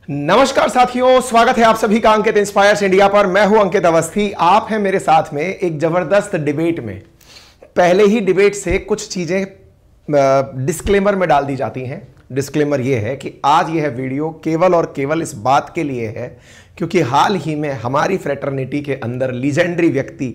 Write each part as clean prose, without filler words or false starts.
नमस्कार साथियों, स्वागत है आप सभी का अंकित इंस्पायर्स इंडिया पर। मैं हूं अंकित अवस्थी। आप हैं मेरे साथ में एक जबरदस्त डिबेट में। पहले ही डिबेट से कुछ चीजें डिस्क्लेमर में डाल दी जाती हैं। डिस्क्लेमर यह है कि आज यह वीडियो केवल और केवल इस बात के लिए है क्योंकि हाल ही में हमारी फ्रेटर्निटी के अंदर लीजेंडरी व्यक्ति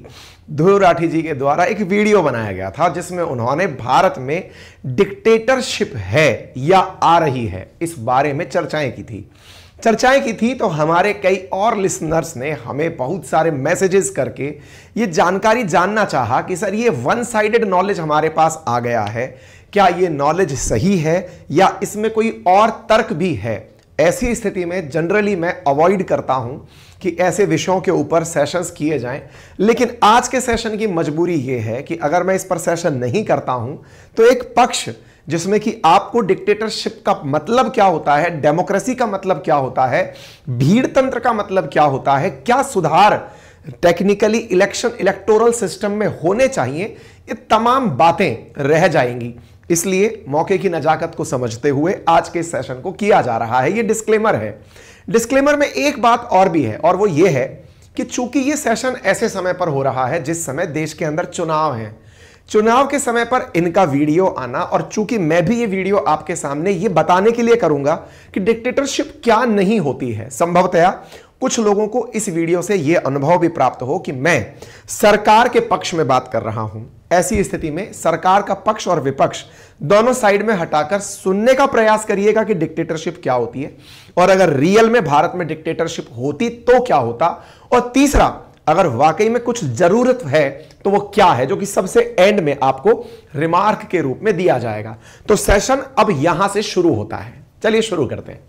ध्रुव राठी जी के द्वारा एक वीडियो बनाया गया था जिसमें उन्होंने भारत में डिक्टेटरशिप है या आ रही है इस बारे में चर्चाएं की थी। तो हमारे कई और लिसनर्स ने हमें बहुत सारे मैसेजेस करके ये जानकारी जानना चाहा कि सर ये वन साइडेड नॉलेज हमारे पास आ गया है, क्या ये नॉलेज सही है या इसमें कोई और तर्क भी है। ऐसी स्थिति में जनरली मैं अवॉइड करता हूं कि ऐसे विषयों के ऊपर सेशंस किए जाएं, लेकिन आज के सेशन की मजबूरी यह है कि अगर मैं इस पर सेशन नहीं करता हूं तो एक पक्ष जिसमें कि आपको डिक्टेटरशिप का मतलब क्या होता है, डेमोक्रेसी का मतलब क्या होता है, भीड़ तंत्र का मतलब क्या होता है, क्या सुधार टेक्निकली इलेक्टोरल सिस्टम में होने चाहिए, ये तमाम बातें रह जाएंगी। इसलिए मौके की नजाकत को समझते हुए आज के सेशन को किया जा रहा है। ये डिस्क्लेमर है। डिस्क्लेमर में एक बात और भी है और वो ये है कि चूंकि ये सेशन ऐसे समय पर हो रहा है जिस समय देश के अंदर चुनाव है, चुनाव के समय पर इनका वीडियो आना, और चूंकि मैं भी ये वीडियो आपके सामने ये बताने के लिए करूंगा कि डिक्टेटरशिप क्या नहीं होती है। संभवतया कुछ लोगों को इस वीडियो से यह अनुभव भी प्राप्त हो कि मैं सरकार के पक्ष में बात कर रहा हूं। ऐसी स्थिति में सरकार का पक्ष और विपक्ष दोनों साइड में हटाकर सुनने का प्रयास करिएगा कि डिक्टेटरशिप क्या होती है, और अगर रियल में भारत में डिक्टेटरशिप होती तो क्या होता, और तीसरा अगर वाकई में कुछ जरूरत है तो वो क्या है, जो कि सबसे एंड में आपको रिमार्क के रूप में दिया जाएगा। तो सेशन अब यहां से शुरू होता है। चलिए शुरू करते हैं।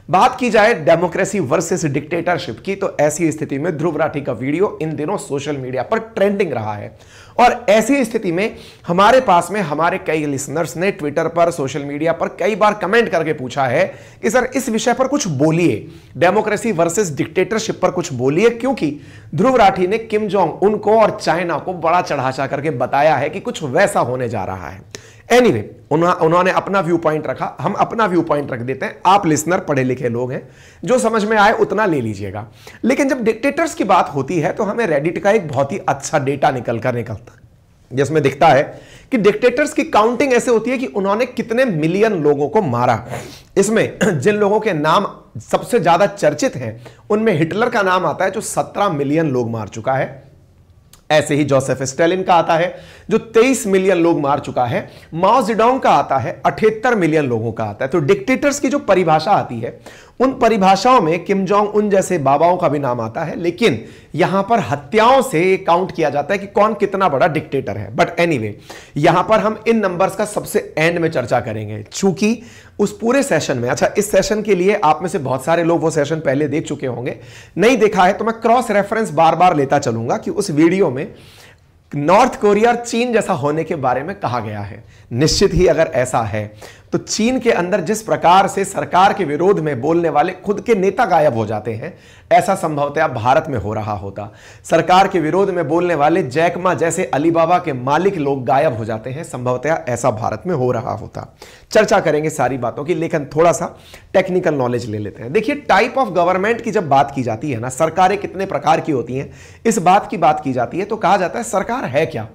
बात की जाए डेमोक्रेसी वर्सेस डिक्टेटरशिप की, तो ऐसी स्थिति में ध्रुव राठी का वीडियो इन दिनों सोशल मीडिया पर ट्रेंडिंग रहा है, और ऐसी स्थिति में हमारे पास में हमारे कई लिसनर्स ने ट्विटर पर, सोशल मीडिया पर कई बार कमेंट करके पूछा है कि सर इस विषय पर कुछ बोलिए, डेमोक्रेसी वर्सेस डिक्टेटरशिप पर कुछ बोलिए, क्योंकि ध्रुव राठी ने किम जोंग उन को और चाइना को बड़ा चढ़ा करके बताया है कि कुछ वैसा होने जा रहा है। एनीवे, उन्होंने अपना व्यू पॉइंट रखा, हम अपना व्यू पॉइंट रख देते हैं। आप लिसनर पढ़े लिखे लोग हैं, जो समझ में आए उतना ले लीजिएगा। लेकिन जब डिक्टेटर्स की बात होती है तो हमें रेडिट का एक बहुत ही अच्छा डेटा निकलता है जिसमें दिखता है कि डिक्टेटर्स की काउंटिंग ऐसे होती है कि उन्होंने कितने मिलियन लोगों को मारा। इसमें जिन लोगों के नाम सबसे ज्यादा चर्चित हैं उनमें हिटलर का नाम आता है जो 17 मिलियन लोग मार चुका है। ऐसे ही जोसेफ स्टालिन का आता है जो 23 मिलियन लोग मार चुका है। माओ जेडोंग का आता है 78 मिलियन लोगों का आता है। तो डिक्टेटर्स की जो परिभाषा आती है उन परिभाषाओं में किम जोंग उन जैसे बाबाओं का भी नाम आता है, लेकिन यहां पर हत्याओं से काउंट किया जाता है कि कौन कितना बड़ा डिक्टेटर है। बट एनीवे, यहां पर हम इन नंबर्स का सबसे एंड में चर्चा करेंगे, चूंकि उस पूरे सेशन में, अच्छा इस सेशन के लिए आप में से बहुत सारे लोग वो सेशन पहले देख चुके होंगे, नहीं देखा है तो मैं क्रॉस रेफरेंस बार बार लेता चलूंगा कि उस वीडियो में नॉर्थ कोरिया और चीन जैसा होने के बारे में कहा गया है। निश्चित ही अगर ऐसा है तो चीन के अंदर जिस प्रकार से सरकार के विरोध में बोलने वाले खुद के नेता गायब हो जाते हैं, ऐसा संभवतः भारत में हो रहा होता। सरकार के विरोध में बोलने वाले जैक मा जैसे अलीबाबा के मालिक लोग गायब हो जाते हैं, संभवतः ऐसा भारत में हो रहा होता। चर्चा करेंगे सारी बातों की, लेकिन थोड़ा सा टेक्निकल नॉलेज ले लेते हैं। देखिए, टाइप ऑफ गवर्नमेंट की जब बात की जाती है ना, सरकारें कितने प्रकार की होती हैं, इस बात की बात की जाती है तो कहा जाता है सरकार है क्या,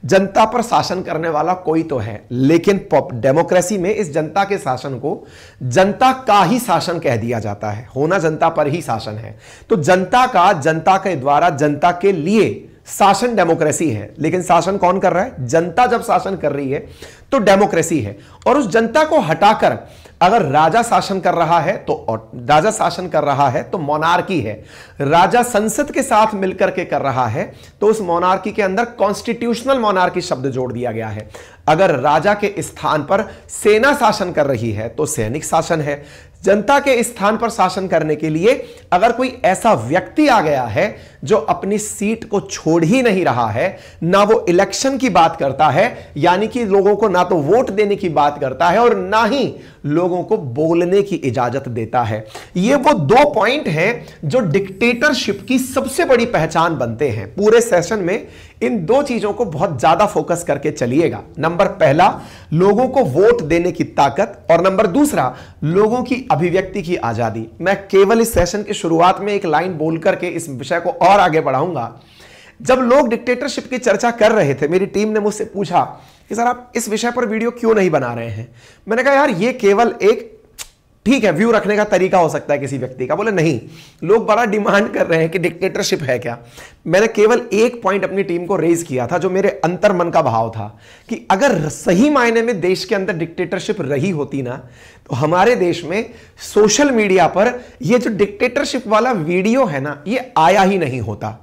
जनता पर शासन करने वाला कोई तो है। लेकिन डेमोक्रेसी में इस जनता के शासन को जनता का ही शासन कह दिया जाता है, होना जनता पर ही शासन है। तो जनता का, जनता के द्वारा, जनता के लिए शासन डेमोक्रेसी है। लेकिन शासन कौन कर रहा है? जनता जब शासन कर रही है तो डेमोक्रेसी है। और उस जनता को हटाकर अगर राजा शासन कर रहा है तो मोनार्की है। राजा संसद के साथ मिलकर के कर रहा है तो उस मोनार्की के अंदर कॉन्स्टिट्यूशनल मोनार्की शब्द जोड़ दिया गया है। अगर राजा के स्थान पर सेना शासन कर रही है तो सैनिक शासन है। जनता के स्थान पर शासन करने के लिए अगर कोई ऐसा व्यक्ति आ गया है जो अपनी सीट को छोड़ ही नहीं रहा है, ना वो इलेक्शन की बात करता है, यानी कि लोगों को ना तो वोट देने की बात करता है और ना ही लोगों को बोलने की इजाजत देता है। ये वो दो पॉइंट हैं जो डिक्टेटरशिप की सबसे बड़ी पहचान बनते हैं। पूरे सेशन में इन दो चीजों को बहुत ज्यादा फोकस करके चलिएगा। नंबर पहला, लोगों को वोट देने की ताकत, और नंबर दूसरा, लोगों की अभिव्यक्ति की आजादी। मैं केवल इस सेशन की शुरुआत में एक लाइन बोल करके इस विषय को और आगे बढ़ाऊंगा। जब लोग डिक्टेटरशिप की चर्चा कर रहे थे, मेरी टीम ने मुझसे पूछा कि सर आप इस विषय पर वीडियो क्यों नहीं बना रहे हैं। मैंने कहा यार ये केवल एक ठीक है व्यू रखने का तरीका हो सकता है किसी व्यक्ति का। बोले नहीं, लोग बड़ा डिमांड कर रहे हैं कि डिक्टेटरशिप है क्या। मैंने केवल एक पॉइंट अपनी टीम को रेज किया था जो मेरे अंतर मन का भाव था कि अगर सही मायने में देश के अंदर डिक्टेटरशिप रही होती ना, तो हमारे देश में सोशल मीडिया पर ये जो डिक्टेटरशिप वाला वीडियो है ना, ये आया ही नहीं होता।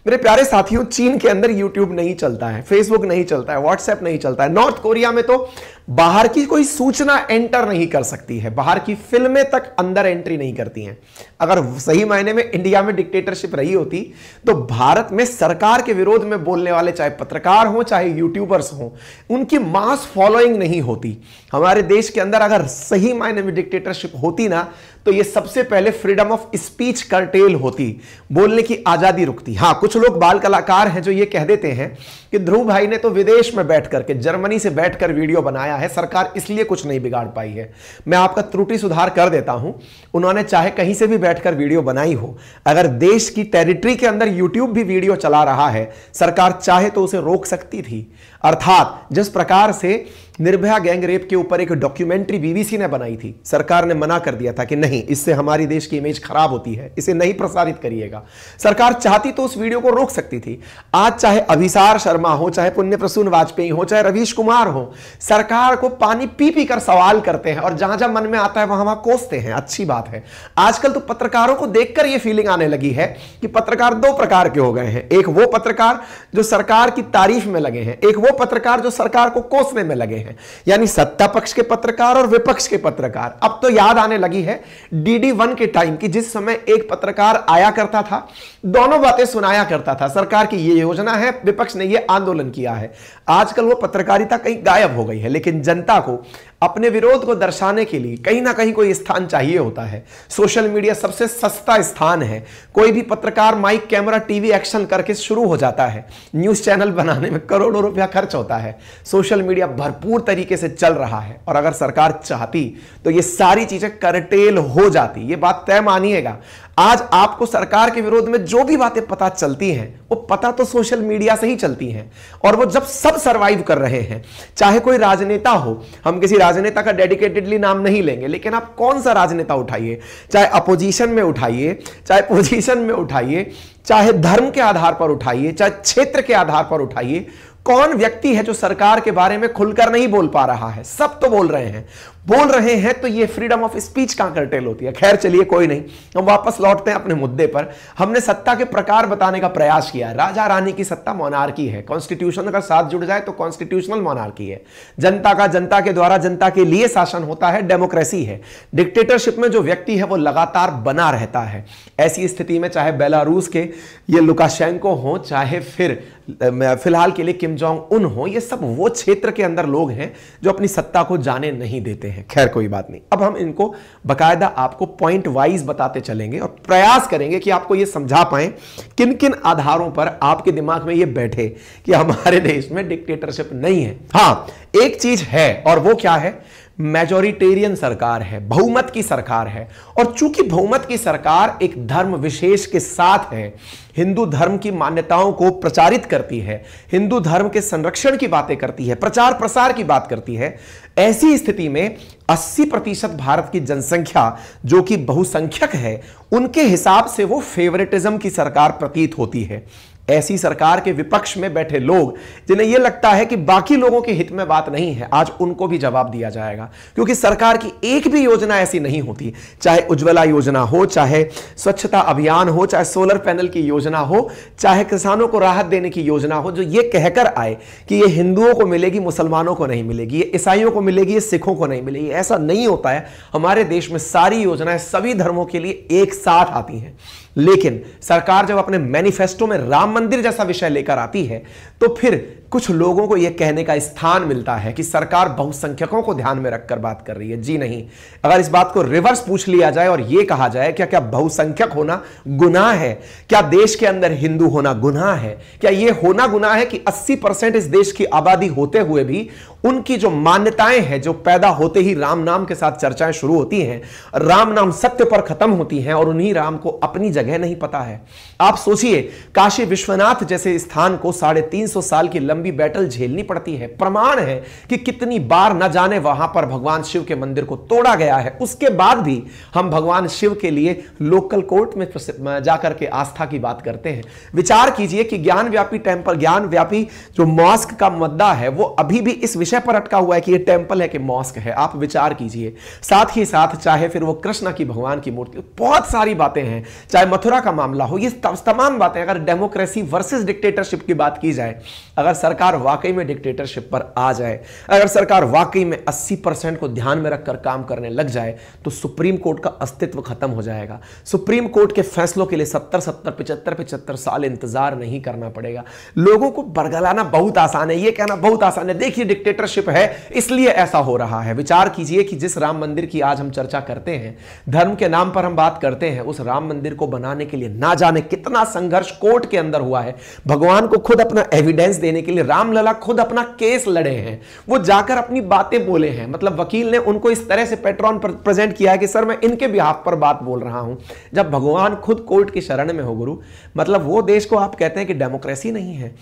मेरे प्यारे साथियों, चीन के अंदर यूट्यूब नहीं चलता है, फेसबुक नहीं चलता है, व्हाट्सएप नहीं चलता है। नॉर्थ कोरिया में तो बाहर की कोई सूचना एंटर नहीं कर सकती है, बाहर की फिल्में तक अंदर एंट्री नहीं करती हैं। अगर सही मायने में इंडिया में डिक्टेटरशिप रही होती तो भारत में सरकार के विरोध में बोलने वाले चाहे पत्रकार हो चाहे यूट्यूबर्स हो, उनकी मास फॉलोइंग नहीं होती। हमारे देश के अंदर अगर सही मायने में डिक्टेटरशिप होती ना, तो ये सबसे पहले फ्रीडम ऑफ स्पीच कर्टेल होती, बोलने की आजादी रुकती। हां, कुछ लोग बाल कलाकार हैं जो ये कह देते हैं कि ध्रुव भाई ने तो विदेश में बैठ करके, जर्मनी से बैठकर वीडियो बनाया है, सरकार इसलिए कुछ नहीं बिगाड़ पाई है। मैं आपका त्रुटि सुधार कर देता हूं, उन्होंने चाहे कहीं से भी बैठकर वीडियो बनाई हो, अगर देश की टेरिटरी के अंदर यूट्यूब भी वीडियो चला रहा है, सरकार चाहे तो उसे रोक सकती थी। अर्थात जिस प्रकार से निर्भया गैंग रेप के ऊपर एक डॉक्यूमेंट्री बीबीसी ने बनाई थी, सरकार ने मना कर दिया था कि नहीं, इससे हमारी देश की इमेज खराब होती है, इसे नहीं प्रसारित करिएगा। सरकार चाहती तो उस वीडियो को रोक सकती थी। आज चाहे अभिसार शर्मा हो, चाहे पुण्य प्रसून वाजपेयी हो, चाहे रवीश कुमार हो, सरकार को पानी पी पी कर सवाल करते हैं और जहां जहां मन में आता है वहां वहां कोसते हैं। अच्छी बात है। आजकल तो पत्रकारों को देखकर यह फीलिंग आने लगी है कि पत्रकार दो प्रकार के हो गए हैं। एक वो पत्रकार जो सरकार की तारीफ में लगे हैं, एक वो पत्रकार जो सरकार को कोसने में लगे हैं। यानी सत्ता पक्ष के पत्रकार और विपक्ष के पत्रकार। अब तो याद आने लगी है DD1 के टाइम की, जिस समय एक पत्रकार आया करता था, दोनों बातें सुनाया करता था, सरकार की ये योजना है, विपक्ष ने ये आंदोलन किया है। आजकल वो पत्रकारिता कहीं गायब हो गई है, लेकिन जनता को अपने विरोध को दर्शाने के लिए कहीं ना कहीं कोई स्थान चाहिए होता है। सोशल मीडिया सबसे सस्ता स्थान है। कोई भी पत्रकार माइक, कैमरा, टीवी एक्शन करके शुरू हो जाता है। न्यूज चैनल बनाने में करोड़ों रुपया खर्च होता है। सोशल मीडिया भरपूर तरीके से चल रहा है और अगर सरकार चाहती तो ये सारी चीजें कर्टेल हो जाती। ये बात तय मानिएगा। आज आपको सरकार के विरोध में जो भी बातें पता चलती हैं, वो पता तो सोशल मीडिया से ही चलती हैं। और वो जब सब सरवाइव कर रहे हैं, चाहे कोई राजनेता हो, हम किसी राजनेता का डेडिकेटेडली नाम नहीं लेंगे, लेकिन आप कौन सा राजनेता उठाइए, चाहे अपोजिशन में उठाइए, चाहे पोजीशन में उठाइए, चाहे धर्म के आधार पर उठाइए, चाहे क्षेत्र के आधार पर उठाइए, कौन व्यक्ति है जो सरकार के बारे में खुलकर नहीं बोल पा रहा है? सब तो बोल रहे हैं तो ये फ्रीडम ऑफ स्पीच कहां कर्टेल होती है। खैर चलिए, कोई नहीं, हम वापस लौटते हैं अपने मुद्दे पर। हमने सत्ता के प्रकार बताने का प्रयास किया है। राजा रानी की सत्ता मोनार्की है। कॉन्स्टिट्यूशन का साथ जुड़ जाए तो कॉन्स्टिट्यूशनल मोनार्की है। जनता का जनता के द्वारा जनता के लिए शासन होता है, डेमोक्रेसी है। डिक्टेटरशिप में जो व्यक्ति है वो लगातार बना रहता है। ऐसी स्थिति में चाहे बेलारूस के ये लुकाशेंको हो, चाहे फिर फिलहाल के लिए किम जोंग उन हो, ये सब वो क्षेत्र के अंदर लोग हैं जो अपनी सत्ता को जाने नहीं देते हैं। खैर कोई बात नहीं, अब हम इनको बकायदा आपको पॉइंट वाइज बताते चलेंगे और प्रयास करेंगे कि आपको ये समझा पाएं किन किन आधारों पर आपके दिमाग में ये बैठे कि हमारे देश में डिक्टेटरशिप नहीं है। हां, एक चीज है, और वो क्या है? मेजोरिटेरियन सरकार है, बहुमत की सरकार है। और चूंकि बहुमत की सरकार एक धर्म विशेष के साथ है, हिंदू धर्म की मान्यताओं को प्रचारित करती है, हिंदू धर्म के संरक्षण की बातें करती है, प्रचार प्रसार की बात करती है, ऐसी स्थिति में 80% भारत की जनसंख्या जो कि बहुसंख्यक है, उनके हिसाब से वो फेवरेटिज्म की सरकार प्रतीत होती है। ऐसी सरकार के विपक्ष में बैठे लोग जिन्हें यह लगता है कि बाकी लोगों के हित में बात नहीं है, आज उनको भी जवाब दिया जाएगा। क्योंकि सरकार की एक भी योजना ऐसी नहीं होती, चाहे उज्ज्वला योजना हो, चाहे स्वच्छता अभियान हो, चाहे सोलर पैनल की योजना हो, चाहे किसानों को राहत देने की योजना हो, जो ये कहकर आए कि ये हिंदुओं को मिलेगी, मुसलमानों को नहीं मिलेगी, ये ईसाइयों को मिलेगी, ये सिखों को नहीं मिलेगी। ऐसा नहीं होता है। हमारे देश में सारी योजनाएं सभी धर्मों के लिए एक साथ आती हैं। लेकिन सरकार जब अपने मैनिफेस्टो में राम मंदिर जैसा विषय लेकर आती है तो फिर कुछ लोगों को यह कहने का स्थान मिलता है कि सरकार बहुसंख्यकों को ध्यान में रखकर बात कर रही है। जी नहीं, अगर इस बात को रिवर्स पूछ लिया जाए और यह कहा जाए क्या क्या बहुसंख्यक होना गुनाह है, क्या देश के अंदर हिंदू होना गुनाह है, क्या यह होना गुनाह है कि 80% इस देश की आबादी होते हुए भी उनकी जो मान्यताएं हैं, जो पैदा होते ही राम नाम के साथ चर्चाएं शुरू होती हैं, राम नाम सत्य पर खत्म होती हैं और उन्हीं राम को अपनी जगह नहीं पता है। आप सोचिए, काशी विश्वनाथ जैसे स्थान को 350 साल की लंबी बैटल झेलनी पड़ती है। प्रमाण है कि कितनी बार न जाने वहां पर भगवान शिव के मंदिर को तोड़ा गया है, उसके बाद भी हम भगवान शिव के लिए लोकल कोर्ट में जाकर के आस्था की बात करते हैं। विचार कीजिए कि ज्ञानव्यापी टेंपल, ज्ञानव्यापी जो मॉस्क का मुद्दा है वो अभी भी इस विषय पर अटका हुआ है कि ये टेंपल है कि मॉस्क है। आप विचार कीजिए। साथ ही साथ चाहे फिर वो कृष्णा की भगवान की मूर्ति, बहुत सारी बातें हैं, चाहे मथुरा का मामला हो, ये तमाम बातें। अगर डेमोक्रेसी वर्सेस डिक्टेटरशिप की बात की जाए, अगर सरकार वाकई में डिक्टेटरशिप पर आ जाए, अगर सरकार वाकई में 80% को ध्यान में रखकर काम करने लग जाए, तो सुप्रीम कोर्ट का अस्तित्व खत्म हो जाएगा। सुप्रीम कोर्ट के फैसलों के लिए 75 साल इंतजार नहीं करना पड़ेगा। लोगों को बरगलाना बहुत आसान है, यह कहना बहुत आसान है, देखिए डिक्टेटरशिप है इसलिए ऐसा हो रहा है। विचार कीजिए कि जिस राम मंदिर की आज हम चर्चा करते हैं, धर्म के नाम पर हम बात करते हैं, उस राम मंदिर को बनाने के लिए ना जाने कितना संघर्ष कोर्ट के अंदर हुआ है। भगवान को खुद अपना एविडेंस देने के लिए रामलला खुद अपना केस लड़े हैं, वो जाकर अपनी बातें बोले हैं। मतलब वकील ने उनको इस तरह से पेट्रॉन प्रेजेंट किया है कि सर मैं इनके बिहाफ पर बात बोल रहा हूं, जब भगवान खुद कोर्ट की शरण में हो गुरु। मतलब वो देश को आप कहते हैं कि डेमोक्रेसी नहीं है,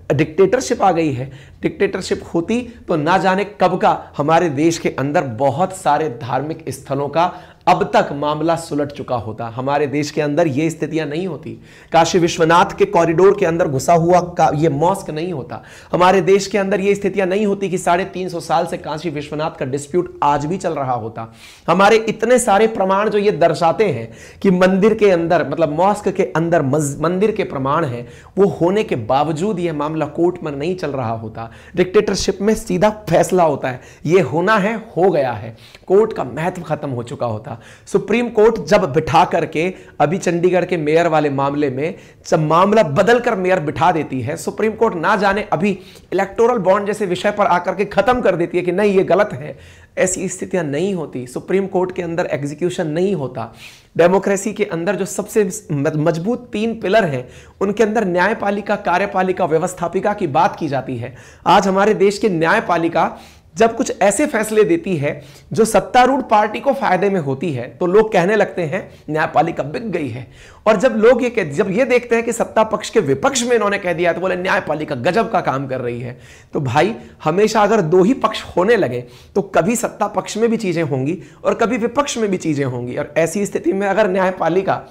डिक्टेटरशिप आ गई है। डिक्टेटरशिप होती तो ना जाने कब का हमारे देश के अंदर बहुत सारे धार्मिक स्थलों का अब तक मामला सुलट चुका होता। हमारे देश के अंदर ये स्थितियां नहीं होती। काशी विश्वनाथ के कॉरिडोर के अंदर घुसा हुआ ये मॉस्क नहीं होता। हमारे देश के अंदर ये स्थितियां नहीं होती कि 350 साल से काशी विश्वनाथ का डिस्प्यूट आज भी चल रहा होता। हमारे इतने सारे प्रमाण जो ये दर्शाते हैं कि मंदिर के अंदर, मतलब मॉस्क के अंदर मंदिर के प्रमाण हैं, वो होने के बावजूद यह मामला कोर्ट में नहीं चल रहा होता। डिक्टेटरशिप में सीधा फैसला होता है, ये होना है, हो गया है, कोर्ट का महत्व खत्म हो चुका होता। सुप्रीम कोर्ट जब बिठा करके, अभी चंडीगढ़ के मेयर वाले मामले में जब मामला बदलकर मेयर बिठा देती है, सुप्रीम कोर्ट ना जाने अभी इलेक्टोरल बॉन्ड जैसे विषय पर आकर के खत्म कर देती है कि नहीं ये गलत है। ऐसी स्थितियां नहीं होती। सुप्रीम कोर्ट के अंदर एग्जीक्यूशन नहीं होता। डेमोक्रेसी के अंदर जो सबसे मजबूत 3 पिलर हैं, उनके अंदर न्यायपालिका, कार्यपालिका, व्यवस्थापिका की बात की जाती है। आज हमारे देश की न्यायपालिका जब कुछ ऐसे फैसले देती है जो सत्तारूढ़ पार्टी को फायदे में होती है, तो लोग कहने लगते हैं न्यायपालिका बिक गई है। और जब लोग जब ये देखते हैं कि सत्ता पक्ष के विपक्ष में इन्होंने कह दिया, तो बोले न्यायपालिका गजब का काम कर रही है। तो भाई हमेशा अगर 2 ही पक्ष होने लगे तो कभी सत्ता पक्ष में भी चीजें होंगी और कभी विपक्ष में भी चीजें होंगी। और ऐसी स्थिति में अगर न्यायपालिका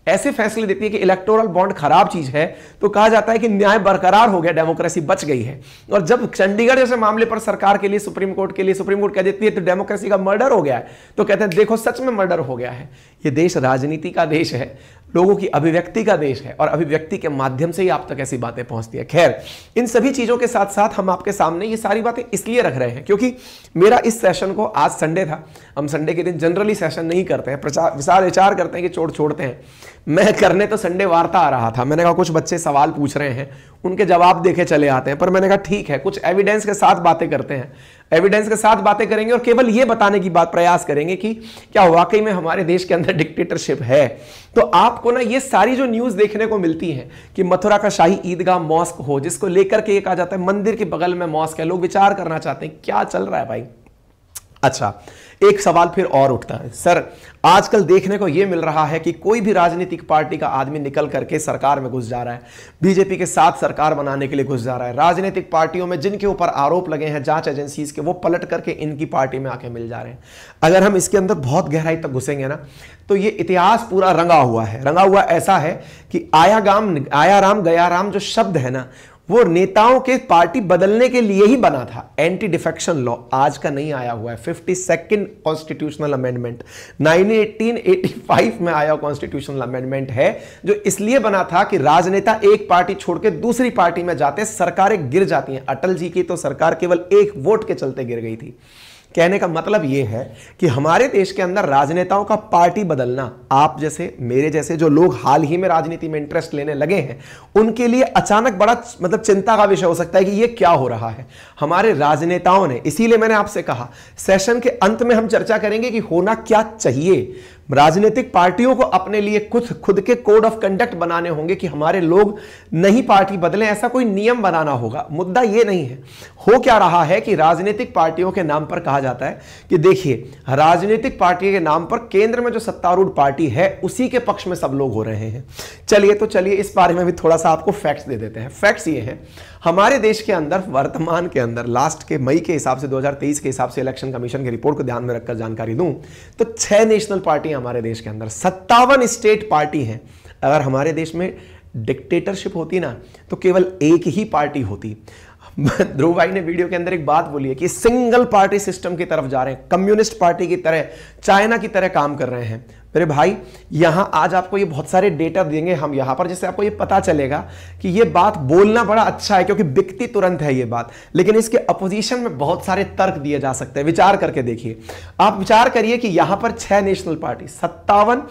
ऐसे फैसले देती है कि इलेक्टोरल बॉन्ड खराब चीज है, तो कहा जाता है कि न्याय बरकरार हो गया, डेमोक्रेसी बच गई है। और जब चंडीगढ़ जैसे मामले पर सरकार के लिए, सुप्रीम कोर्ट के लिए सुप्रीम कोर्ट कह देती है तो डेमोक्रेसी का मर्डर हो गया है, तो कहते हैं देखो सच में मर्डर हो गया है। ये देश राजनीति का देश है, लोगों की अभिव्यक्ति का देश है, और अभिव्यक्ति के माध्यम से ही आप तक ऐसी बातें पहुंचती है। खैर, इन सभी चीजों के साथ साथ हम आपके सामने ये सारी बातें इसलिए रख रहे हैं क्योंकि मेरा इस सेशन को, आज संडे था, हम संडे के दिन जनरली सेशन नहीं करते हैं, विचार विचार करते हैं कि छोड़ते हैं। मैं करने तो संडे वार्ता आ रहा था, मैंने कहा कुछ बच्चे सवाल पूछ रहे हैं, उनके जवाब देखे चले आते हैं, पर मैंने कहा ठीक है, कुछ एविडेंस के साथ बातें करते हैं। एविडेंस के साथ बातें करेंगे और केवल यह बताने की बात प्रयास करेंगे कि क्या वाकई में हमारे देश के अंदर डिक्टेटरशिप है। तो आपको ना ये सारी जो न्यूज देखने को मिलती है कि मथुरा का शाही ईदगाह मॉस्क हो, जिसको लेकर के कहा जाता है मंदिर के बगल में मॉस्क है, लोग विचार करना चाहते हैं क्या चल रहा है भाई। अच्छा, एक सवाल फिर और उठता है, सर आजकल देखने को यह मिल रहा है कि कोई भी राजनीतिक पार्टी का आदमी निकल करके सरकार में घुस जा रहा है, बीजेपी के साथ सरकार बनाने के लिए घुस जा रहा है। राजनीतिक पार्टियों में जिनके ऊपर आरोप लगे हैं जांच एजेंसीज के, वो पलट करके इनकी पार्टी में आके मिल जा रहे हैं। अगर हम इसके अंदर बहुत गहराई तक घुसेंगे ना, तो ये इतिहास पूरा रंगा हुआ है। रंगा हुआ ऐसा है कि आया राम गया राम जो शब्द है ना, वो नेताओं के पार्टी बदलने के लिए ही बना था। एंटी डिफेक्शन लॉ आज का नहीं आया हुआ है, 52nd कॉन्स्टिट्यूशनल अमेंडमेंट 1885 में आया कॉन्स्टिट्यूशनल अमेंडमेंट है, जो इसलिए बना था कि राजनेता एक पार्टी छोड़ के दूसरी पार्टी में जाते, सरकारें गिर जाती हैं। अटल जी की तो सरकार केवल 1 वोट के चलते गिर गई थी। कहने का मतलब यह है कि हमारे देश के अंदर राजनेताओं का पार्टी बदलना, आप जैसे मेरे जैसे जो लोग हाल ही में राजनीति में इंटरेस्ट लेने लगे हैं, उनके लिए अचानक बड़ा मतलब चिंता का विषय हो सकता है कि यह क्या हो रहा है हमारे राजनेताओं ने। इसीलिए मैंने आपसे कहा सेशन के अंत में हम चर्चा करेंगे कि होना क्या चाहिए। राजनीतिक पार्टियों को अपने लिए खुद के कोड ऑफ कंडक्ट बनाने होंगे कि हमारे लोग नहीं पार्टी बदलें, ऐसा कोई नियम बनाना होगा। मुद्दा यह नहीं है। हो क्या रहा है कि राजनीतिक पार्टियों के नाम पर कहा जाता है कि देखिए राजनीतिक पार्टी के नाम पर केंद्र में जो सत्तारूढ़ पार्टी है उसी के पक्ष में सब लोग हो रहे हैं। चलिए इस बारे में भी थोड़ा सा आपको फैक्ट्स दे देते हैं। फैक्ट्स ये है, हमारे देश के अंदर वर्तमान के अंदर लास्ट के मई के हिसाब से 2023 के हिसाब से इलेक्शन कमीशन की रिपोर्ट को ध्यान में रखकर जानकारी दूं तो 6 नेशनल पार्टी हमारे देश के अंदर, 57 स्टेट पार्टी हैं। अगर हमारे देश में डिक्टेटरशिप होती ना तो केवल एक ही पार्टी होती। ध्रुव भाई ने वीडियो के अंदर एक बात बोली है कि सिंगल पार्टी सिस्टम की तरफ जा रहे हैं, कम्युनिस्ट पार्टी की तरह, चाइना की तरह काम कर रहे हैं। मेरे भाई यहां आज आपको ये बहुत सारे डेटा देंगे हम यहां पर, जिससे आपको ये पता चलेगा कि ये बात बोलना बड़ा अच्छा है क्योंकि बिकती तुरंत है ये बात, लेकिन इसके अपोजिशन में बहुत सारे तर्क दिए जा सकते हैं। विचार करके देखिए, आप विचार करिए कि यहां पर 6 नेशनल पार्टी, 57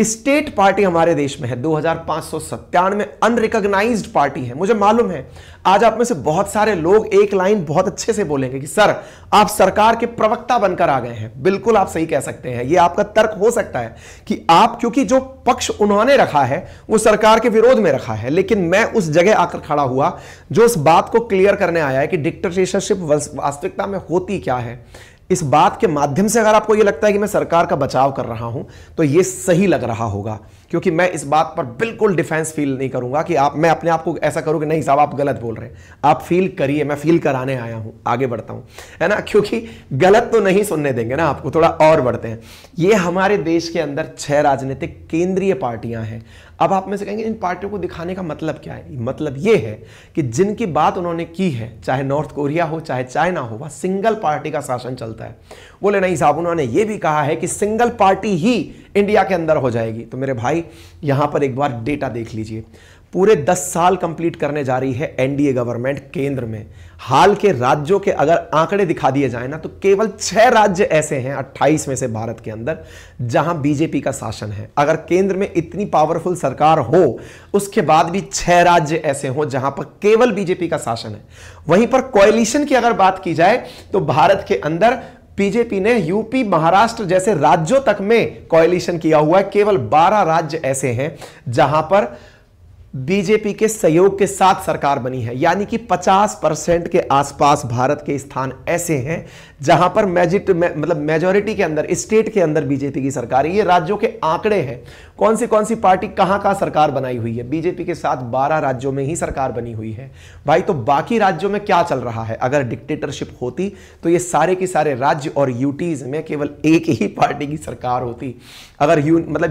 स्टेट पार्टी हमारे देश में है, 2597 अनरिकॉग्नाइज्ड पार्टी है। मुझे मालूम है आज आप में से बहुत सारे लोग एक लाइन बहुत अच्छे से बोलेंगे कि सर आप सरकार के प्रवक्ता बनकर आ गए हैं। बिल्कुल आप सही कह सकते हैं, यह आपका तर्क हो सकता है कि आप, क्योंकि जो पक्ष उन्होंने रखा है वो सरकार के विरोध में रखा है, लेकिन मैं उस जगह आकर खड़ा हुआ जो इस बात को क्लियर करने आया है कि डिक्टेटरशिप वास्तविकता में होती क्या है। इस बात के माध्यम से अगर आपको यह लगता है कि मैं सरकार का बचाव कर रहा हूं तो यह सही लग रहा होगा, क्योंकि मैं इस बात पर बिल्कुल डिफेंस फील नहीं करूंगा कि मैं अपने आप को ऐसा करूं कि नहीं साहब आप गलत बोल रहे हैं। आप फील करिए, मैं फील कराने आया हूं, आगे बढ़ता हूं, है ना, क्योंकि गलत तो नहीं सुनने देंगे ना आपको। थोड़ा और बढ़ते हैं। ये हमारे देश के अंदर 6 राजनीतिक केंद्रीय पार्टियां हैं। अब आप में से कहेंगे इन पार्टियों को दिखाने का मतलब क्या है? मतलब यह है कि जिनकी बात उन्होंने की है, चाहे नॉर्थ कोरिया हो चाहे चाइना हो, वह सिंगल पार्टी का शासन चलता है। बोले नहीं साहब उन्होंने ये भी कहा है कि सिंगल पार्टी ही इंडिया के अंदर हो जाएगी। तो मेरे भाई यहां पर एक बार डेटा देख लीजिए। पूरे 10 साल कंप्लीट करने जा रही है एनडीए गवर्नमेंट केंद्र में। हाल के राज्यों के अगर आंकड़े दिखा दिए जाए ना तो केवल 6 राज्य ऐसे हैं 28 में से भारत के अंदर जहां बीजेपी का शासन है। अगर केंद्र में इतनी पावरफुल सरकार हो उसके बाद भी 6 राज्य ऐसे हो जहां पर केवल बीजेपी का शासन है। वहीं पर कोएलिशन की अगर बात की जाए तो भारत के अंदर बीजेपी ने यूपी, महाराष्ट्र जैसे राज्यों तक में कोएलिशन किया हुआ है। केवल 12 राज्य ऐसे हैं जहां पर बीजेपी के सहयोग के साथ सरकार बनी है, यानी कि 50% के आसपास भारत के स्थान ऐसे हैं जहां पर मेजॉरिटी के अंदर, स्टेट के अंदर बीजेपी की सरकार है। ये राज्यों के आंकड़े हैं, कौन सी पार्टी कहां सरकार बनाई हुई है। बीजेपी के साथ 12 राज्यों में ही सरकार बनी हुई है भाई। तो बाकी राज्यों में क्या चल रहा है? अगर डिक्टेटरशिप होती तो ये सारे के सारे राज्य और यूटीज में केवल एक ही पार्टी की सरकार होती। अगर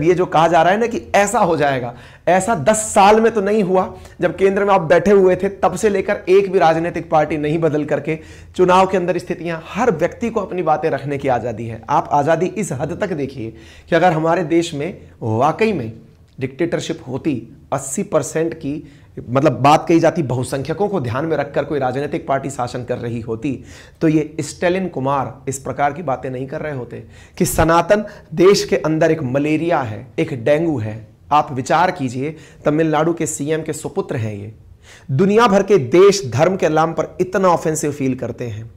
ये जो कहा जा रहा है ना कि ऐसा हो जाएगा, ऐसा 10 साल में तो नहीं हुआ। जब केंद्र में आप बैठे हुए थे तब से लेकर एक भी राजनीतिक पार्टी नहीं बदल करके चुनाव के अंदर स्थितियां, हर व्यक्ति को अपनी बातें रखने की आजादी है। आप आजादी इस हद तक देखिए कि अगर हमारे देश में वाकई में डिक्टेटरशिप होती, 80% की बात कही जाती, बहुसंख्यकों को ध्यान में रखकर कोई राजनीतिक पार्टी शासन कर रही होती, तो ये स्टेलिन कुमार इस प्रकार की बातें नहीं कर रहे होते कि सनातन देश के अंदर एक मलेरिया है, एक डेंगू है। आप विचार कीजिए, तमिलनाडु के सीएम के सुपुत्र हैं ये, दुनिया भर के देश धर्म के नाम पर इतना ऑफेंसिव फील करते हैं।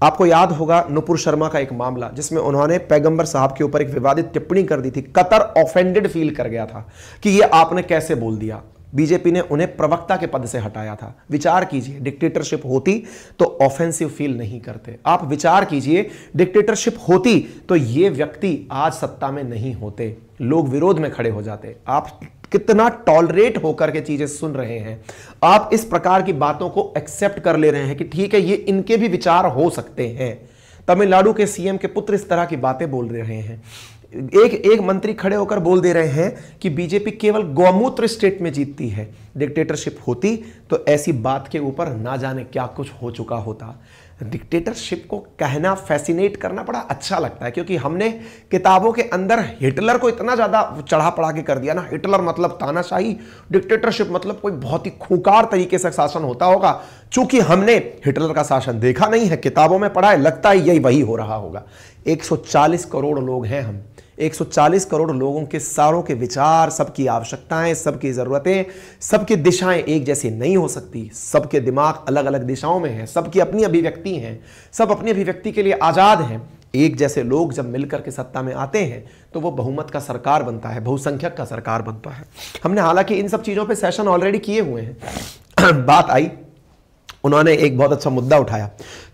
आपको याद होगा नुपुर शर्मा का एक मामला जिसमें उन्होंने पैगंबर साहब के ऊपर एक विवादित टिप्पणी कर दी थी। कतर ऑफेंडेड फील कर गया था कि ये आपने कैसे बोल दिया। बीजेपी ने उन्हें प्रवक्ता के पद से हटाया था। विचार कीजिए, डिक्टेटरशिप होती तो ऑफेंसिव फील नहीं करते। आप विचार कीजिए, डिक्टेटरशिप होती तो ये व्यक्ति आज सत्ता में नहीं होते, लोग विरोध में खड़े हो जाते। आप कितना टॉलरेट होकर के चीजें सुन रहे हैं, आप इस प्रकार की बातों को एक्सेप्ट कर ले रहे हैं कि ठीक है ये इनके भी विचार हो सकते हैं। तमिलनाडु के सीएम के पुत्र इस तरह की बातें बोल रहे हैं। एक मंत्री खड़े होकर बोल दे रहे हैं कि बीजेपी केवल गौमूत्र स्टेट में जीतती है। डिक्टेटरशिप होती तो ऐसी बात के ऊपर ना जाने क्या कुछ हो चुका होता। डिक्टेटरशिप को कहना, फैसिनेट करना बड़ा अच्छा लगता है, क्योंकि हमने किताबों के अंदर हिटलर को इतना ज्यादा चढ़ा पढ़ा के कर दिया ना। हिटलर मतलब तानाशाही, डिक्टेटरशिप मतलब कोई बहुत ही खूंखार तरीके से शासन होता होगा। चूंकि हमने हिटलर का शासन देखा नहीं है, किताबों में पढ़ा है, लगता है यही वही हो रहा होगा। 140 करोड़ लोग हैं हम, 140 करोड़ लोगों के सारों के विचार, सबकी आवश्यकताएं, सबकी जरूरतें, सबकी दिशाएं एक जैसी नहीं हो सकती। सबके दिमाग अलग अलग दिशाओं में हैं, सबकी अपनी अभिव्यक्ति हैं, सब अपनी अभिव्यक्ति के लिए आजाद हैं। एक जैसे लोग जब मिलकर के सत्ता में आते हैं तो वो बहुमत का सरकार बनता है, बहुसंख्यक का सरकार बनता है। हमने हालांकि इन सब चीजों पे सेशन ऑलरेडी किए हुए हैं। बात आई, उन्होंने एक बहुत अच्छा मुद्दा उठाया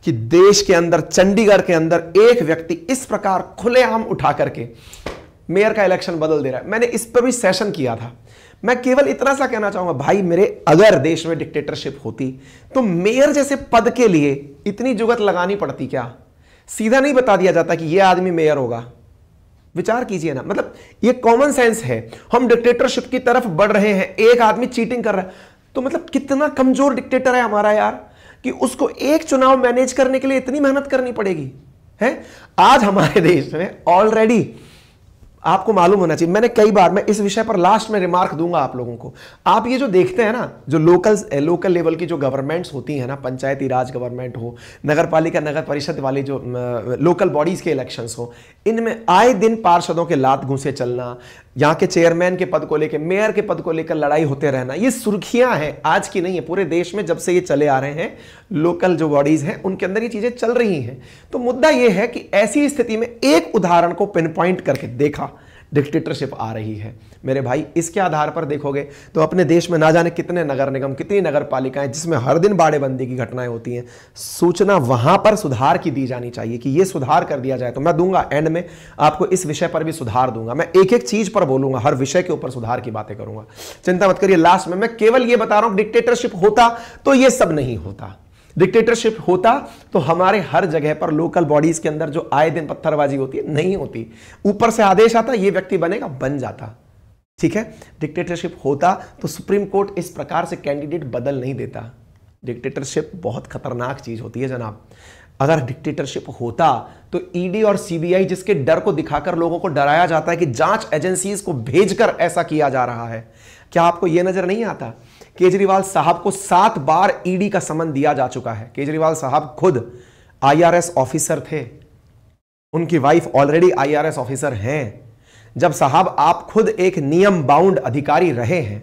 कि देश के अंदर, चंडीगढ़ के अंदर एक व्यक्ति इस प्रकार खुलेआम उठा करके मेयर का इलेक्शन बदल दे रहा है। मैंने इस पर भी सेशन किया था। मैं केवल इतना सा कहना चाहूंगा, भाई मेरे, अगर देश में डिक्टेटरशिप होती तो मेयर जैसे पद के लिए इतनी जुगत लगानी पड़ती क्या? सीधा नहीं बता दिया जाता कि यह आदमी मेयर होगा। विचार कीजिए ना, मतलब ये कॉमन सेंस है। हम डिक्टेटरशिप की तरफ बढ़ रहे हैं, एक आदमी चीटिंग कर रहा है, तो मतलब कितना कमजोर डिक्टेटर है हमारा यार, कि उसको एक चुनाव मैनेज करने के लिए इतनी मेहनत करनी पड़ेगी है। आज हमारे देश में ऑलरेडी, आपको मालूम होना चाहिए, मैंने कई बार, मैं इस विषय पर लास्ट में रिमार्क दूंगा आप लोगों को। आप ये जो देखते हैं ना, जो लोकल लेवल की जो गवर्नमेंट्स होती हैं ना, पंचायती राज गवर्नमेंट हो, नगर पालिका, नगर परिषद वाली जो लोकल बॉडीज के इलेक्शंस हो, इनमें आए दिन पार्षदों के लात घूंसे चलना, यहाँ के चेयरमैन के पद को लेकर, मेयर के पद को लेकर लड़ाई होते रहना, ये सुर्खियां हैं, आज की नहीं है, पूरे देश में जब से ये चले आ रहे हैं, लोकल जो बॉडीज हैं उनके अंदर ये चीजें चल रही हैं। तो मुद्दा ये है कि ऐसी स्थिति में एक उदाहरण को पिन पॉइंट करके देखा, डिक्टेटरशिप आ रही है मेरे भाई। इसके आधार पर देखोगे तो अपने देश में ना जाने कितने नगर निगम, कितनी नगर पालिकाएं जिसमें हर दिन बाड़ेबंदी की घटनाएं होती हैं। सूचना वहां पर सुधार की दी जानी चाहिए कि ये सुधार कर दिया जाए। तो मैं दूंगा एंड में आपको इस विषय पर भी सुधार दूंगा, मैं एक एक चीज पर बोलूंगा, हर विषय के ऊपर सुधार की बातें करूंगा, चिंता मत करिए। लास्ट में मैं केवल ये बता रहा हूं, डिक्टेटरशिप होता तो ये सब नहीं होता। डिक्टेटरशिप होता तो हमारे हर जगह पर लोकल बॉडीज के अंदर जो आए दिन पत्थरबाजी होती है नहीं होती, ऊपर से आदेश आता, ये व्यक्ति बनेगा, बन जाता। ठीक है, डिक्टेटरशिप होता तो सुप्रीम कोर्ट इस प्रकार से कैंडिडेट बदल नहीं देता। डिक्टेटरशिप बहुत खतरनाक चीज होती है जनाब। अगर डिक्टेटरशिप होता तो ईडी और सीबीआई, जिसके डर को दिखाकर लोगों को डराया जाता है कि जांच एजेंसीज को भेजकर ऐसा किया जा रहा है, क्या आपको यह नजर नहीं आता? केजरीवाल साहब को 7 बार ईडी का समन दिया जा चुका है। केजरीवाल साहब खुद आईआरएस ऑफिसर थे, उनकी वाइफ ऑलरेडी आईआरएस ऑफिसर हैं। जब साहब आप खुद एक नियम बाउंड अधिकारी रहे हैं,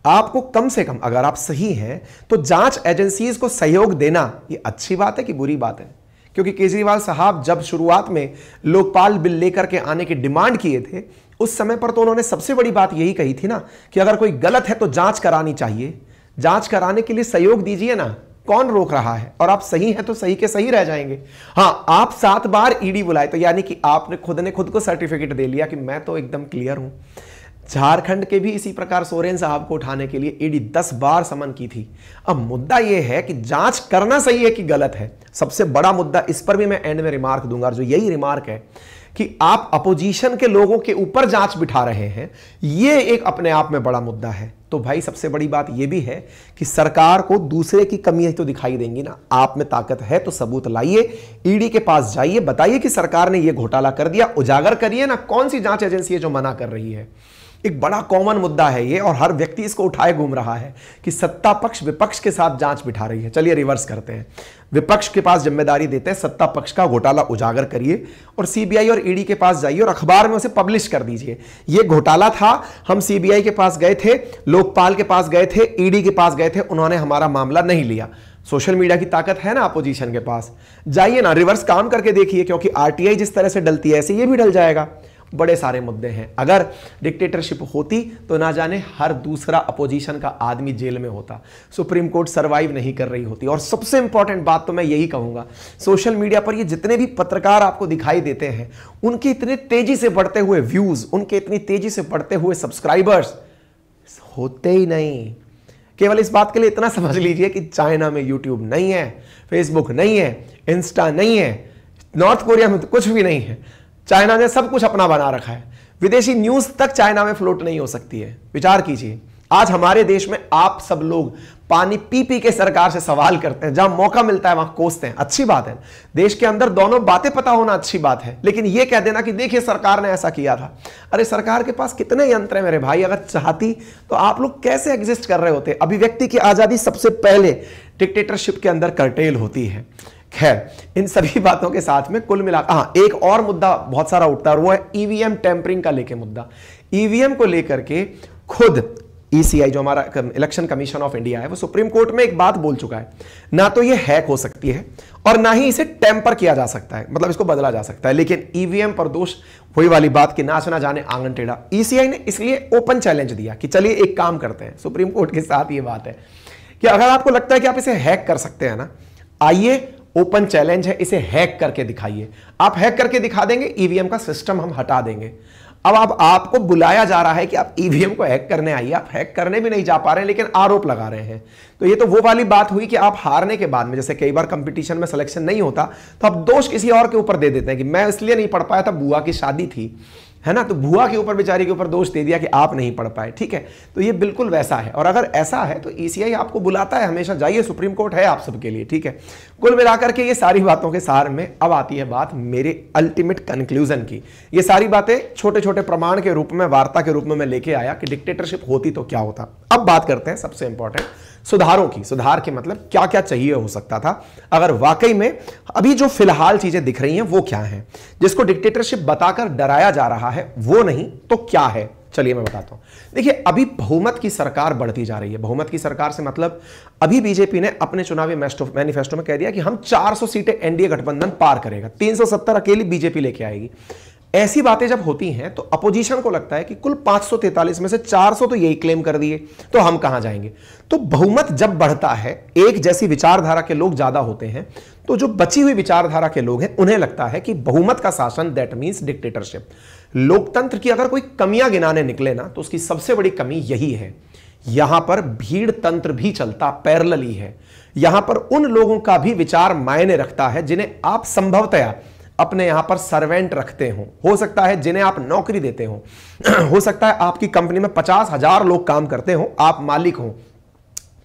आपको कम से कम, अगर आप सही हैं तो जांच एजेंसीज को सहयोग देना ये अच्छी बात है कि बुरी बात है? क्योंकि केजरीवाल साहब जब शुरुआत में लोकपाल बिल लेकर के आने की डिमांड किए थे, उस समय पर तो उन्होंने सबसे बड़ी बात यही कही थी ना कि अगर कोई गलत है तो जांच करानी चाहिए, जांच कराने के लिए सहयोग दीजिए ना, कौन रोक रहा है? और आप सही हैं तो सही के सही रह जाएंगे। हां, आप 7 बार ईडी बुलाए तो यानी कि आपने खुद को सर्टिफिकेट दे लिया कि मैं तो एकदम क्लियर हूं। झारखंड के भी इसी प्रकार सोरेन साहब को उठाने के लिए ईडी 10 बार समन की थी। अब मुद्दा यह है कि जांच करना सही है कि गलत है, सबसे बड़ा मुद्दा। इस पर भी मैं एंड में रिमार्क दूंगा, जो यही रिमार्क है कि आप अपोजिशन के लोगों के ऊपर जांच बिठा रहे हैं, यह एक अपने आप में बड़ा मुद्दा है। तो भाई सबसे बड़ी बात यह भी है कि सरकार को दूसरे की कमी तो दिखाई देंगी ना। आप में ताकत है तो सबूत लाइए, ईडी के पास जाइए, बताइए कि सरकार ने यह घोटाला कर दिया, उजागर करिए ना। कौन सी जांच एजेंसी है जो मना कर रही है? एक बड़ा कॉमन मुद्दा है ये, और हर व्यक्ति इसको उठाए घूम रहा है कि सत्ता पक्ष विपक्ष के साथ जांच बिठा रही है। चलिए रिवर्स करते हैं, विपक्ष के पास जिम्मेदारी देते हैं, सत्ता पक्ष का घोटाला उजागर करिए और सीबीआई और ईडी के पास जाइए और अखबार में उसे पब्लिश कर दीजिए। ये घोटाला था, हम सीबीआई के पास गए थे, लोकपाल के पास गए थे, ईडी के पास गए थे, उन्होंने हमारा मामला नहीं लिया। सोशल मीडिया की ताकत है ना अपोजिशन के पास, जाइए ना, रिवर्स काम करके देखिए, क्योंकि आरटीआई जिस तरह से डलती है ऐसे ये भी डल जाएगा। बड़े सारे मुद्दे हैं। अगर डिक्टेटरशिप होती तो ना जाने हर दूसरा अपोजिशन का आदमी जेल में होता, सुप्रीम कोर्ट सरवाइव नहीं कर रही होती। और सबसे इंपॉर्टेंट बात तो मैं यही कहूंगा, सोशल मीडिया पर ये जितने भी पत्रकार आपको दिखाई देते हैं, उनके इतने तेजी से बढ़ते हुए व्यूज, उनके इतनी तेजी से बढ़ते हुए सब्सक्राइबर्स होते ही नहीं। केवल इस बात के लिए इतना समझ लीजिए कि चाइना में यूट्यूब नहीं है, फेसबुक नहीं है, इंस्टा नहीं है, नॉर्थ कोरिया में तो कुछ भी नहीं है। चाइना ने सब कुछ अपना बना रखा है, विदेशी न्यूज तक चाइना में फ्लोट नहीं हो सकती है। विचार कीजिए, आज हमारे देश में आप सब लोग पानी पी पी के सरकार से सवाल करते हैं, जहां मौका मिलता है वहां कोसते हैं। अच्छी बात है, देश के अंदर दोनों बातें पता होना अच्छी बात है, लेकिन यह कह देना कि देखिए सरकार ने ऐसा किया था, अरे सरकार के पास कितने यंत्र हैं मेरे भाई, अगर चाहती तो आप लोग कैसे एग्जिस्ट कर रहे होते। अभिव्यक्ति की आजादी सबसे पहले डिक्टेटरशिप के अंदर कर्टेल होती है। खैर, इन सभी बातों के साथ में कुल मिलाकर हाँ, एक और मुद्दा बहुत सारा उठता है, वो है ईवीएम टेम्परिंग का लेके मुद्दा। ईवीएम को लेकर के खुद ईसीआई जो हमारा इलेक्शन कमीशन ऑफ इंडिया है, वो सुप्रीम कोर्ट में एक बात बोल चुका है, ना तो ये हैक हो सकती है और ना ही इसे टेम्पर किया जा सकता है, मतलब इसको बदला जा सकता है। लेकिन ईवीएम पर दोष वही वाली बात कि नाच ना जाने आंगन टेढ़ा। ईसीआई ने इसलिए ओपन चैलेंज दिया कि चलिए एक काम करते हैं, सुप्रीम कोर्ट के साथ ये बात है कि अगर आपको लगता है कि आप इसे हैक कर सकते हैं ना, आइए ओपन चैलेंज है, इसे हैक करके दिखाइए। आप हैक करके दिखा देंगे, ईवीएम का सिस्टम हम हटा देंगे। अब आपको बुलाया जा रहा है कि आप ईवीएम को हैक करने आइए, आप हैक करने भी नहीं जा पा रहे हैं, लेकिन आरोप लगा रहे हैं। तो ये तो वो वाली बात हुई कि आप हारने के बाद में, जैसे कई बार कंपटीशन में सिलेक्शन नहीं होता तो आप दोष किसी और के ऊपर दे देते हैं कि मैं इसलिए नहीं पढ़ पाया था, बुआ की शादी थी, है ना, तो बुआ के ऊपर, बेचारी के ऊपर दोष दे दिया कि आप नहीं पढ़ पाए। ठीक है, तो ये बिल्कुल वैसा है। और अगर ऐसा है तो ईसीआई आपको बुलाता है हमेशा, जाइए, सुप्रीम कोर्ट है आप सबके लिए। ठीक है, कुल मिलाकर के ये सारी बातों के सार में अब आती है बात मेरे अल्टीमेट कंक्लूजन की। ये सारी बातें छोटे छोटे प्रमाण के रूप में, वार्ता के रूप में मैं लेके आया कि डिक्टेटरशिप होती तो क्या होता। अब बात करते हैं सबसे इंपॉर्टेंट सुधारों की। सुधार के मतलब क्या क्या चाहिए हो सकता था अगर वाकई में अभी जो फिलहाल चीजें दिख रही हैं वो क्या हैं, जिसको डिक्टेटरशिप बताकर डराया जा रहा है वो नहीं तो क्या है। चलिए मैं बताता हूं। देखिए, अभी बहुमत की सरकार बढ़ती जा रही है। बहुमत की सरकार से मतलब अभी बीजेपी ने अपने चुनावी मैनिफेस्टो में कह दिया कि हम 400 सीटें एनडीए गठबंधन पार करेगा, 370 अकेली बीजेपी लेके आएगी। ऐसी बातें जब होती हैं तो अपोजिशन को लगता है कि कुल 543 में से 400 तो यही क्लेम कर दिए, तो हम कहां जाएंगे। तो बहुमत जब बढ़ता है, एक जैसी विचारधारा के लोग ज्यादा होते हैं, तो जो बची हुई विचारधारा के लोग हैं उन्हें लगता है कि बहुमत का शासन दैट मींस डिक्टेटरशिप। लोकतंत्र की अगर कोई कमियां गिनाने निकले ना तो उसकी सबसे बड़ी कमी यही है, यहां पर भीड़ तंत्र भी चलता, पैरेलली है। यहां पर उन लोगों का भी विचार मायने रखता है जिन्हें आप संभवतया अपने यहां पर सर्वेंट रखते हो सकता है जिन्हें आप नौकरी देते हो सकता है आपकी कंपनी में 50,000 लोग काम करते हो, आप मालिक हो,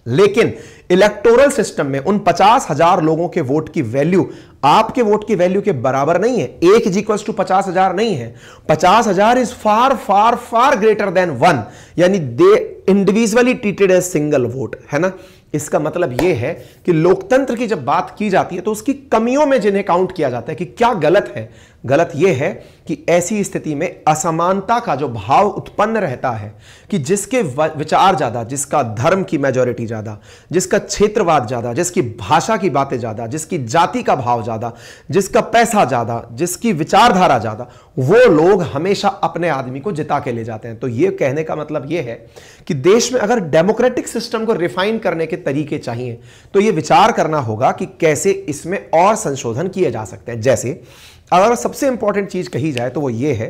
लेकिन इलेक्टोरल सिस्टम में उन 50,000 लोगों के वोट की वैल्यू आपके वोट की वैल्यू के बराबर नहीं है। 1 इज इक्वल टू 50,000 नहीं है, 50,000 is far far far greater than 1, यानी they individually treated as single vote, है ना। इसका मतलब यह है कि लोकतंत्र की जब बात की जाती है तो उसकी कमियों में जिन्हें काउंट किया जाता है कि क्या गलत है, गलत यह है कि ऐसी स्थिति में असमानता का जो भाव उत्पन्न रहता है कि जिसके विचार ज्यादा, जिसका धर्म की मेजॉरिटी ज्यादा, जिसका क्षेत्रवाद ज्यादा, जिसकी भाषा की बातें ज्यादा, जिसकी जाति का भाव ज्यादा, जिसका पैसा ज्यादा, जिसकी विचारधारा ज्यादा, वो लोग हमेशा अपने आदमी को जिता के ले जाते हैं। तो यह कहने का मतलब यह है कि देश में अगर डेमोक्रेटिक सिस्टम को रिफाइन करने के तरीके चाहिए तो यह विचार करना होगा कि कैसे इसमें और संशोधन किए जा सकते हैं। जैसे अगर सबसे इंपॉर्टेंट चीज कही जाए तो वो ये है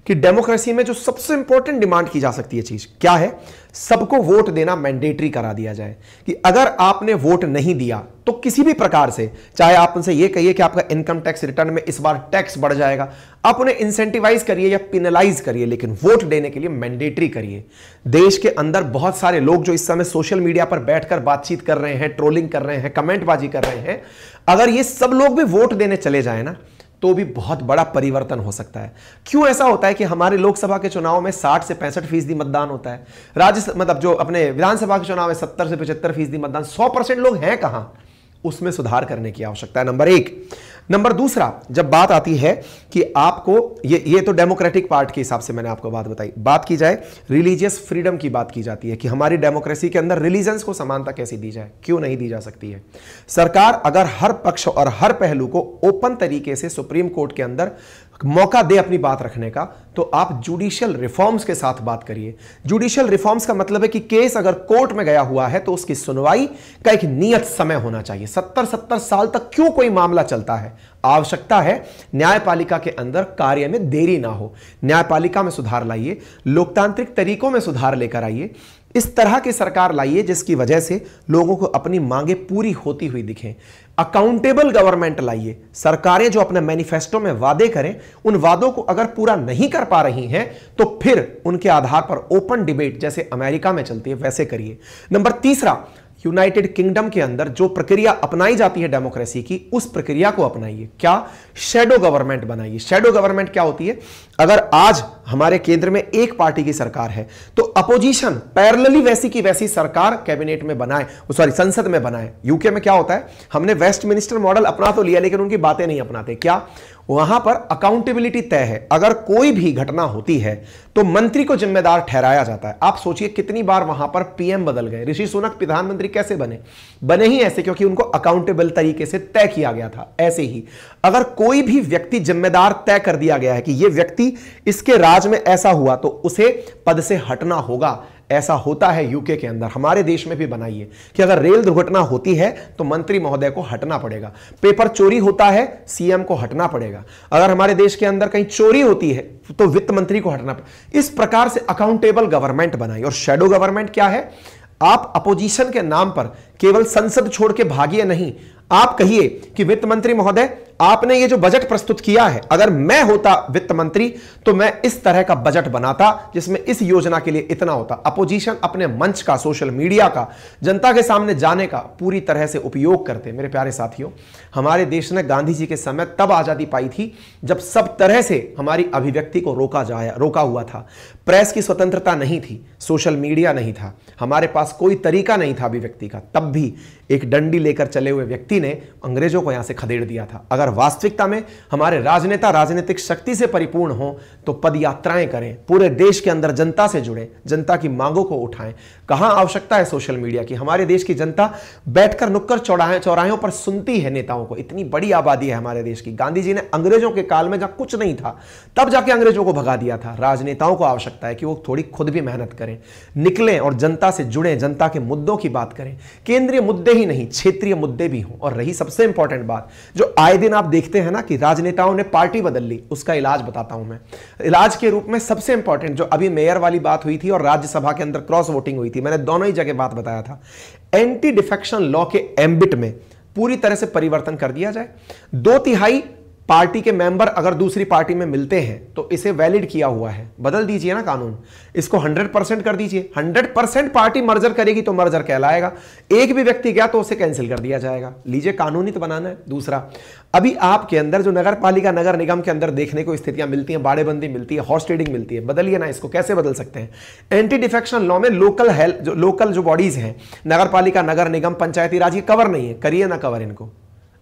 कि डेमोक्रेसी में जो सबसे इंपॉर्टेंट डिमांड की जा सकती है चीज क्या है, सबको वोट देना मैंडेटरी करा दिया जाए कि अगर आपने वोट नहीं दिया तो किसी भी प्रकार से, चाहे आप उनसे ये कहिए कि आपका इनकम टैक्स रिटर्न में इस बार टैक्स बढ़ जाएगा, आप उन्हें इंसेंटिवाइज करिए या पिनलाइज करिए, लेकिन वोट देने के लिए मैंडेटरी करिए। देश के अंदर बहुत सारे लोग जो इस समय सोशल मीडिया पर बैठकर बातचीत कर रहे हैं, ट्रोलिंग कर रहे हैं, कमेंटबाजी कर रहे हैं, अगर ये सब लोग भी वोट देने चले जाए ना तो भी बहुत बड़ा परिवर्तन हो सकता है। क्यों ऐसा होता है कि हमारे लोकसभा के चुनाव में 60 से 65% मतदान होता है, मतलब जो अपने विधानसभा के चुनाव में 70 से 75% मतदान, 100% लोग हैं कहां, उसमें सुधार करने की आवश्यकता है, नंबर एक। नंबर दूसरा, जब बात आती है कि आपको ये तो डेमोक्रेटिक पार्ट के हिसाब से मैंने आपको बात बताई, बात की जाए रिलीजियस फ्रीडम की बात की जाती है कि हमारी डेमोक्रेसी के अंदर रिलीजन्स को समानता कैसी दी जाए, क्यों नहीं दी जा सकती है। सरकार अगर हर पक्ष और हर पहलू को ओपन तरीके से सुप्रीम कोर्ट के अंदर मौका दे अपनी बात रखने का, तो आप जुडिशियल रिफॉर्म्स के साथ बात करिए। जुडिशियल रिफॉर्म्स का मतलब है कि केस अगर कोर्ट में गया हुआ है तो उसकी सुनवाई का एक नियत समय होना चाहिए। 70 साल तक क्यों कोई मामला चलता है, आवश्यकता है न्यायपालिका के अंदर कार्य में देरी ना हो, न्यायपालिका में सुधार लाइए, लोकतांत्रिक तरीकों में सुधार लेकर आइए, इस तरह की सरकार लाइए जिसकी वजह से लोगों को अपनी मांगे पूरी होती हुई दिखें। अकाउंटेबल गवर्नमेंट लाइए, सरकारें जो अपने मैनिफेस्टो में वादे करें उन वादों को अगर पूरा नहीं कर पा रही हैं तो फिर उनके आधार पर ओपन डिबेट जैसे अमेरिका में चलती है वैसे करिए। नंबर तीसरा, यूनाइटेड किंगडम के अंदर जो प्रक्रिया अपनाई जाती है डेमोक्रेसी की, उस प्रक्रिया को अपनाइए। क्या? शैडो गवर्नमेंट बनाइए। शैडो गवर्नमेंट क्या होती है? अगर आज हमारे केंद्र में एक पार्टी की सरकार है तो अपोजिशन पैरेलली वैसी की वैसी सरकार कैबिनेट में बनाए, संसद में बनाए। यूके में क्या होता है, हमने वेस्टमिनिस्टर मॉडल अपना तो लिया लेकिन उनकी बातें नहीं अपनाते। क्या? वहां पर अकाउंटेबिलिटी तय है, अगर कोई भी घटना होती है तो मंत्री को जिम्मेदार ठहराया जाता है। आप सोचिए कितनी बार वहां पर पीएम बदल गए। ऋषि सुनक प्रधानमंत्री कैसे बने ही ऐसे, क्योंकि उनको अकाउंटेबल तरीके से तय किया गया था। ऐसे ही अगर कोई भी व्यक्ति जिम्मेदार तय कर दिया गया है कि यह व्यक्ति इसके राज में ऐसा हुआ तो उसे पद से हटना होगा। ऐसा होता है यूके के अंदर, हमारे देश में भी बनाइए कि अगर रेल दुर्घटना होती है तो मंत्री महोदय को हटना पड़ेगा, पेपर चोरी होता है सीएम को हटना पड़ेगा, अगर हमारे देश के अंदर कहीं चोरी होती है तो वित्त मंत्री को हटना पड़ेगा। इस प्रकार से अकाउंटेबल गवर्नमेंट बनाइए। और शैडो गवर्नमेंट क्या है? आप अपोजिशन के नाम पर केवल संसद छोड़ के भागिए नहीं, आप कहिए कि वित्त मंत्री महोदय आपने ये जो बजट प्रस्तुत किया है, अगर मैं होता वित्त मंत्री तो मैं इस तरह का बजट बनाता जिसमें इस योजना के लिए इतना होता। अपोजिशन अपने मंच का, सोशल मीडिया का, जनता के सामने जाने का पूरी तरह से उपयोग करते। मेरे प्यारे साथियों, हमारे देश ने गांधी जी के समय तब आजादी पाई थी जब सब तरह से हमारी अभिव्यक्ति को रोका हुआ था। प्रेस की स्वतंत्रता नहीं थी, सोशल मीडिया नहीं था, हमारे पास कोई तरीका नहीं था अभिव्यक्ति का। तब भी एक डंडी लेकर चले हुए व्यक्ति ने अंग्रेजों को यहां से खदेड़ दिया था। अगर वास्तविकता में हमारे राजनेता राजनीतिक शक्ति से परिपूर्ण हो तो पद यात्राएं करें, पूरे देश के अंदर जनता से जुड़े, जनता की मांगों को उठाएं। कहां आवश्यकता है सोशल मीडिया की? हमारे देश की जनता बैठकर नुक्कड़ चौराहों पर सुनती है नेताओं को। इतनी बड़ी आबादी है हमारे देश की। गांधी जी ने अंग्रेजों के काल में जहां कुछ नहीं था तब जाके अंग्रेजों को भगा दिया था। राजनेताओं को आवश्यकता है कि वो थोड़ी खुद भी मेहनत करें, निकलें और जनता से जुड़े, जनता के मुद्दों की बात करें। केंद्रीय मुद्दे ही नहीं, क्षेत्रीय मुद्दे भी हों। और रही सबसे इंपॉर्टेंट बात, जो आए दिन आप देखते हैं ना कि राजनेताओं ने पार्टी बदल ली, उसका इलाज बताता हूं मैं। इलाज के रूप में सबसे इंपॉर्टेंट जो अभी मेयर वाली बात हुई थी और राज्यसभा के अंदर क्रॉस वोटिंग हुई थी, मैंने दोनों ही जगह बात बताया था। एंटी डिफेक्शन लॉ के एम्बिट में पूरी तरह से परिवर्तन कर दिया जाए। 2/3 पार्टी के मेंबर अगर दूसरी पार्टी में मिलते हैं तो इसे वैलिड किया हुआ है, बदल दीजिए ना कानून, इसको 100% कर दीजिए। 100% पार्टी मर्जर करेगी तो मर्जर कहलाएगा। एक भी व्यक्ति गया तो उसे कैंसिल कर दिया जाएगा। लीजिए, कानूनी तो बनाना है। दूसरा, अभी आपके अंदर जो नगर पालिका, नगर निगम के अंदर देखने को स्थितियां मिलती हैं, बाड़ेबंदी मिलती है, हॉर्स ट्रेडिंग मिलती है, बदलिए ना इसको। कैसे बदल सकते हैं? एंटी डिफेक्शन लॉ में लोकल जो बॉडीज हैं, नगर पालिका, नगर निगम, पंचायती राज, ये कवर नहीं है, करिए ना कवर इनको।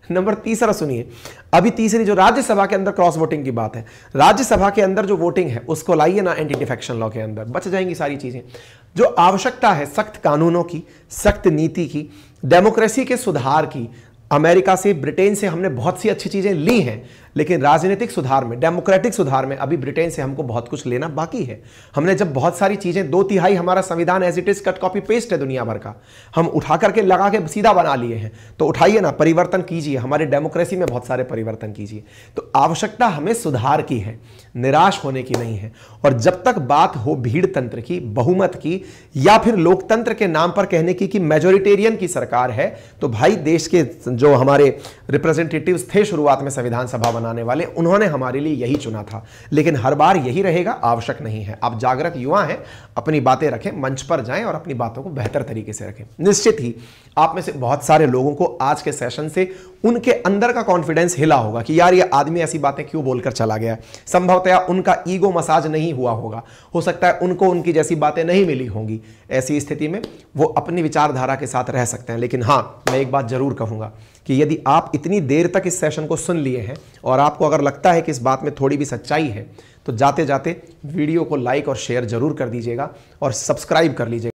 नंबर तीसरा सुनिए, अभी तीसरी जो राज्यसभा के अंदर क्रॉस वोटिंग की बात है, राज्यसभा के अंदर जो वोटिंग है उसको लाइए ना एंटी डिफेक्शन लॉ के अंदर, बच जाएंगी सारी चीजें। जो आवश्यकता है सख्त कानूनों की, सख्त नीति की, डेमोक्रेसी के सुधार की। अमेरिका से, ब्रिटेन से हमने बहुत सी अच्छी चीजें ली हैं, लेकिन राजनीतिक सुधार में, डेमोक्रेटिक सुधार में अभी ब्रिटेन से हमको बहुत कुछ लेना बाकी है। हमने जब बहुत सारी चीजें, 2/3 हमारा संविधान as it is cut copy paste है दुनिया भर का, हम उठा करके लगा के सीधा बना लिए हैं। तो उठाइए ना, परिवर्तन कीजिए, हमारी डेमोक्रेसी में बहुत सारे परिवर्तन कीजिए। तो आवश्यकता हमें सुधार की है, निराश होने की नहीं है। और जब तक बात हो भीड़ तंत्र की, बहुमत की, या फिर लोकतंत्र के नाम पर कहने की कि मेजोरिटेरियन की सरकार है, तो भाई देश के जो हमारे रिप्रेजेंटेटिव्स थे शुरुआत में संविधान सभा बनाने वाले, उन्होंने हमारे लिए यही चुना था। लेकिन हर बार यही रहेगा, आवश्यक नहीं है। आप जागरूक युवा हैं, अपनी बातें रखें, मंच पर जाएं और अपनी बातों को बेहतर तरीके से रखें। निश्चित ही आप में से बहुत सारे लोगों को आज के सेशन से उनके अंदर का कॉन्फिडेंस हिला होगा कि यार ये आदमी ऐसी बातें क्यों बोलकर चला गया। संभवतया उनका ईगो मसाज नहीं हुआ होगा, हो सकता है उनको उनकी जैसी बातें नहीं मिली होंगी। ऐसी स्थिति में वो अपनी विचारधारा के साथ रह सकते हैं। लेकिन हाँ, मैं एक बात जरूर कहूंगा कि यदि आप इतनी देर तक इस सेशन को सुन लिए हैं और आपको अगर लगता है कि इस बात में थोड़ी भी सच्चाई है, तो जाते जाते वीडियो को लाइक और शेयर जरूर कर दीजिएगा और सब्सक्राइब कर लीजिएगा।